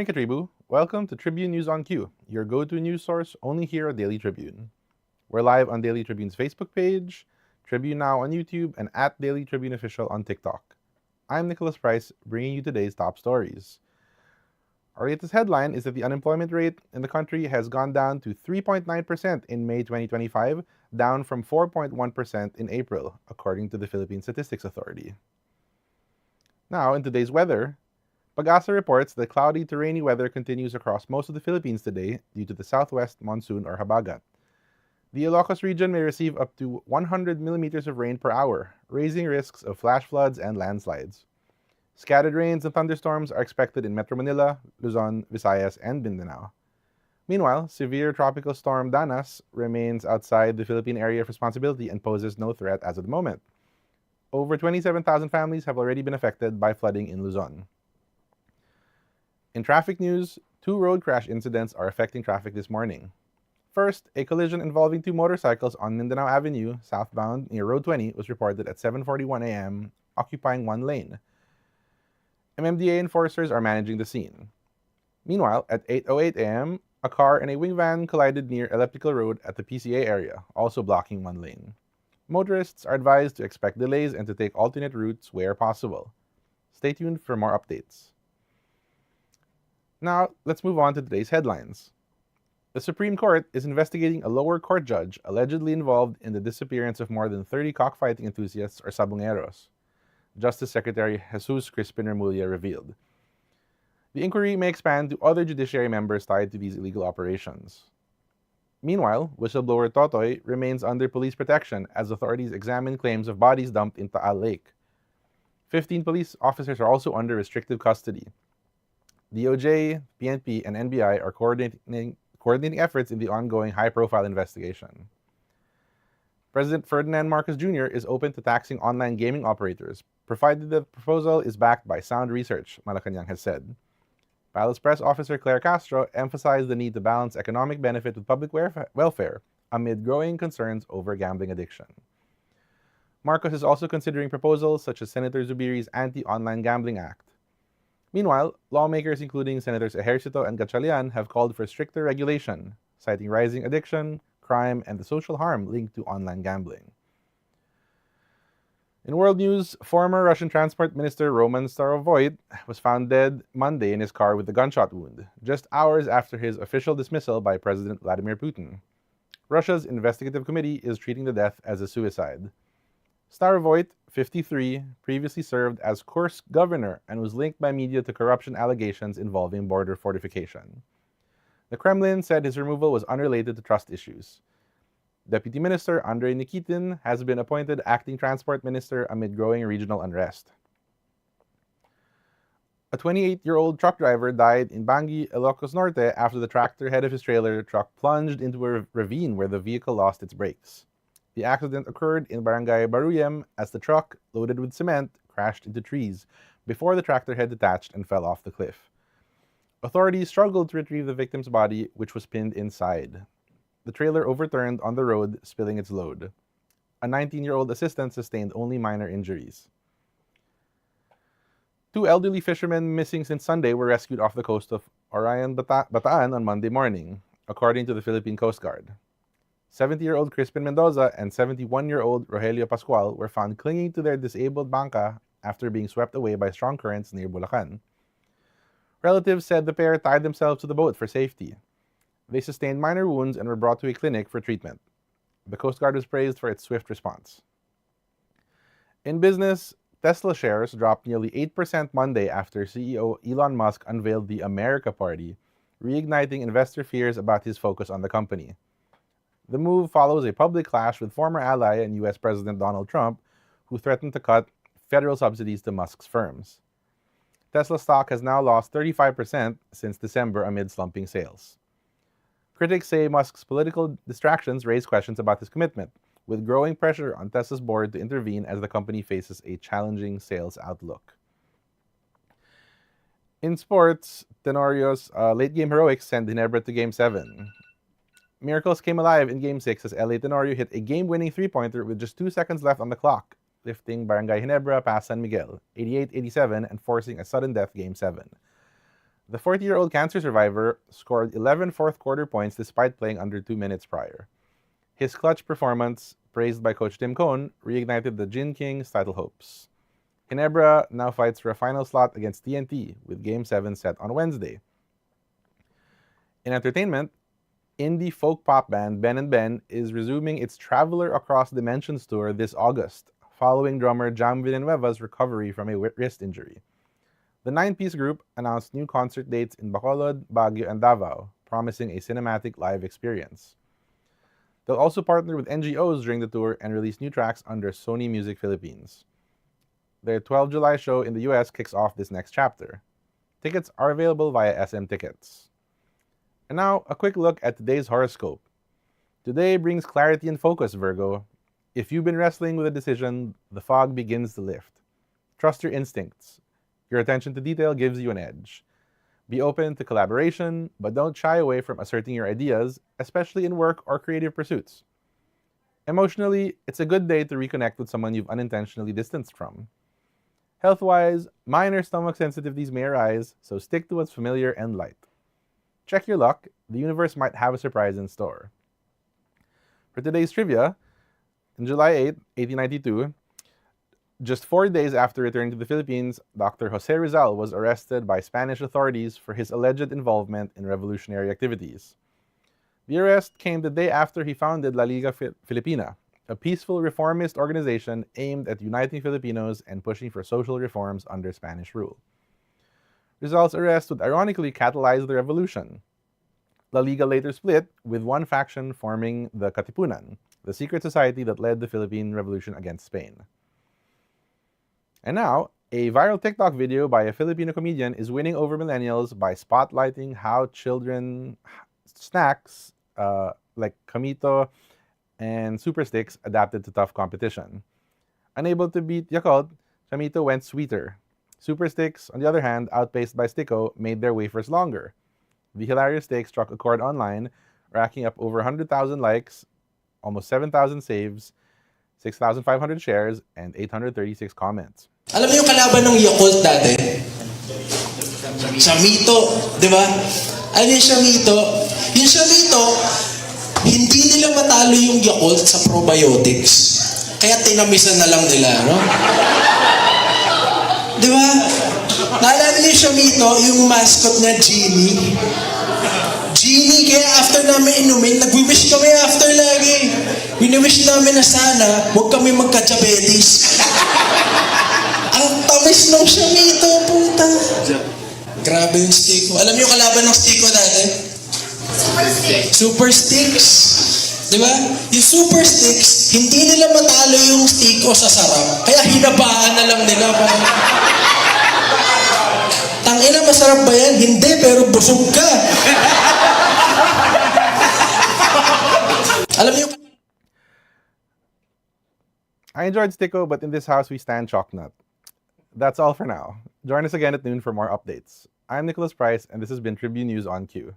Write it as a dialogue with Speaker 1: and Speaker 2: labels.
Speaker 1: morning, Katribu. Welcome to Tribune News on Q, your go-to news source only here at Daily Tribune. We're live on Daily Tribune's Facebook page, Tribune Now on YouTube, and at Daily Tribune Official on TikTok. I'm Nicholas Price, bringing you today's top stories. Our latest headline is that the unemployment rate in the country has gone down to 3.9% in May 2025, down from 4.1% in April, according to the Philippine Statistics Authority. Now, in today's weather, Pag-asa reports that cloudy to rainy weather continues across most of the Philippines today due to the southwest monsoon or habagat. The Ilocos region may receive up to 100 millimeters of rain per hour, raising risks of flash floods and landslides. Scattered rains and thunderstorms are expected in Metro Manila, Luzon, Visayas, and Mindanao. Meanwhile, severe tropical storm Danas remains outside the Philippine area of responsibility and poses no threat as of the moment. Over 27,000 families have already been affected by flooding in Luzon. In traffic news, two road crash incidents are affecting traffic this morning. First, a collision involving two motorcycles on Mindanao Avenue, southbound near Road 20, was reported at 7:41 a.m., occupying one lane. MMDA enforcers are managing the scene. Meanwhile, at 8:08 a.m., a car and a wing van collided near Elliptical Road at the PCA area, also blocking one lane. Motorists are advised to expect delays and to take alternate routes where possible. Stay tuned for more updates. Now, let's move on to today's headlines. The Supreme Court is investigating a lower court judge allegedly involved in the disappearance of more than 30 cockfighting enthusiasts or sabongeros, Justice Secretary Jesus Crispin Remulla revealed. The inquiry may expand to other judiciary members tied to these illegal operations. Meanwhile, whistleblower Totoy remains under police protection as authorities examine claims of bodies dumped in Taal Lake. 15 police officers are also under restrictive custody. DOJ, PNP, and NBI are coordinating efforts in the ongoing high-profile investigation. President Ferdinand Marcos Jr. is open to taxing online gaming operators, provided the proposal is backed by sound research, Malacanang has said. Palace Press Officer Claire Castro emphasized the need to balance economic benefit with public welfare amid growing concerns over gambling addiction. Marcos is also considering proposals such as Senator Zubiri's Anti-Online Gambling Act. Meanwhile, lawmakers including Senators Ejercito and Gatchalian have called for stricter regulation, citing rising addiction, crime, and the social harm linked to online gambling. In world news, former Russian Transport Minister Roman Starovoyt was found dead Monday in his car with a gunshot wound, just hours after his official dismissal by President Vladimir Putin. Russia's investigative committee is treating the death as a suicide. Starovoyt, 53, previously served as Kursk governor and was linked by media to corruption allegations involving border fortification. The Kremlin said his removal was unrelated to trust issues. Deputy Minister Andrei Nikitin has been appointed acting transport minister amid growing regional unrest. A 28-year-old truck driver died in Bangi, Ilocos Norte after the tractor head of his trailer truck plunged into a ravine where the vehicle lost its brakes. The accident occurred in Barangay Baruyem as the truck, loaded with cement, crashed into trees before the tractor head detached and fell off the cliff. Authorities struggled to retrieve the victim's body, which was pinned inside. The trailer overturned on the road, spilling its load. A 19-year-old assistant sustained only minor injuries. Two elderly fishermen missing since Sunday were rescued off the coast of Orion, Bataan on Monday morning, according to the Philippine Coast Guard. 70-year-old Crispin Mendoza and 71-year-old Rogelio Pascual were found clinging to their disabled bangka after being swept away by strong currents near Bulacan. Relatives said the pair tied themselves to the boat for safety. They sustained minor wounds and were brought to a clinic for treatment. The Coast Guard was praised for its swift response. In business, Tesla shares dropped nearly 8% Monday after CEO Elon Musk unveiled the America Party, reigniting investor fears about his focus on the company. The move follows a public clash with former ally and U.S. President Donald Trump, who threatened to cut federal subsidies to Musk's firms. Tesla stock has now lost 35% since December amid slumping sales. Critics say Musk's political distractions raise questions about his commitment, with growing pressure on Tesla's board to intervene as the company faces a challenging sales outlook. In sports, Tenorio's late-game heroics sent Ginebra to Game 7. Miracles came alive in Game 6 as LA Tenorio hit a game-winning three-pointer with just 2 seconds left on the clock, lifting Barangay Ginebra past San Miguel, 88-87, and forcing a sudden death Game 7. The 40-year-old cancer survivor scored 11 fourth-quarter points despite playing under 2 minutes prior. His clutch performance, praised by Coach Tim Cohn, reignited the Jin King's title hopes. Ginebra now fights for a final slot against TNT, with Game 7 set on Wednesday. In entertainment, indie folk pop band Ben & Ben is resuming its Traveler Across Dimensions tour this August, following drummer Jam Villanueva's recovery from a wrist injury. The 9-piece group announced new concert dates in Bacolod, Baguio, and Davao, promising a cinematic live experience. They'll also partner with NGOs during the tour and release new tracks under Sony Music Philippines. Their 12 July show in the US kicks off this next chapter. Tickets are available via SM Tickets. And now, a quick look at today's horoscope. Today brings clarity and focus, Virgo. If you've been wrestling with a decision, the fog begins to lift. Trust your instincts. Your attention to detail gives you an edge. Be open to collaboration, but don't shy away from asserting your ideas, especially in work or creative pursuits. Emotionally, it's a good day to reconnect with someone you've unintentionally distanced from. Health-wise, minor stomach sensitivities may arise, so stick to what's familiar and light. Check your luck. The universe might have a surprise in store. For today's trivia, on July 8, 1892, just 4 days after returning to the Philippines, Dr. Jose Rizal was arrested by Spanish authorities for his alleged involvement in revolutionary activities. The arrest came the day after he founded La Liga Filipina, a peaceful reformist organization aimed at uniting Filipinos and pushing for social reforms under Spanish rule. Rizal's arrest would ironically catalyze the revolution. La Liga later split, with one faction forming the Katipunan, the secret society that led the Philippine Revolution against Spain. And now, a viral TikTok video by a Filipino comedian is winning over millennials by spotlighting how children snacks like Kamito and Super Sticks adapted to tough competition. Unable to beat Yakult, Kamito went sweeter. Super Sticks, on the other hand, outpaced by Sticko, made their wafers longer. The hilarious steak struck a chord online, racking up over 100,000 likes, almost 7,000 saves, 6,500 shares, and 836 comments.
Speaker 2: Alam mo yung kalaban ng Yakult dati? Shamito, di ba? Ano yung Shamito? Yung Shamito, hindi nila matalo yung Yakult sa probiotics. Kaya tinamisan na lang nila, no? Di ba? Naalala niyo yung Shamito, yung mascot niya, Genie? Genie, kaya after namin inumin, nag-wish kami after lagi. Wini-wish namin na sana, huwag kami magka-diabetes. Ang tamis ng Shamito, puta. Grabe yung Sticko. Alam niyo yung kalaban ng Sticko dati?
Speaker 3: Super Sticks.
Speaker 2: Super Sticks. Di ba? Yung Super Sticks, hindi nila matalo yung Sticko sa sarap. Kaya hinabaan na lang nila. Tangina, masarap ba yan? Hindi, pero busog ka. Alam niyo,
Speaker 1: I enjoyed Sticko, but in this house we stand Chalknut. That's all for now. Join us again at noon for more updates. I'm Nicholas Price, and this has been Tribune News on Q.